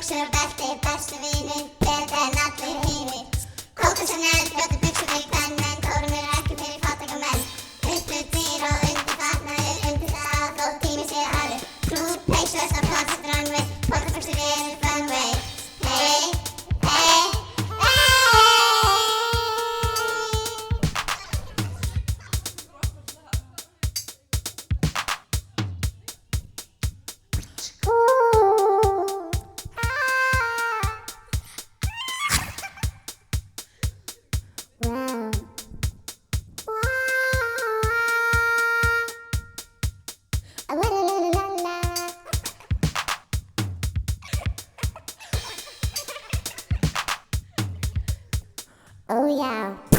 buxur og belti, bestu vinir, betri en allir hinir. Coco Chanel, fljótu buxur fyrir kvenmenn, kórum eru ekki fyrir fátæka menn. Undir dýr og undir fatnaði, undir það þó tími sé aður. Klút, peysuvest og closet runway, borgarbuxur eru funway. Hey, hey, hey. Oh yeah.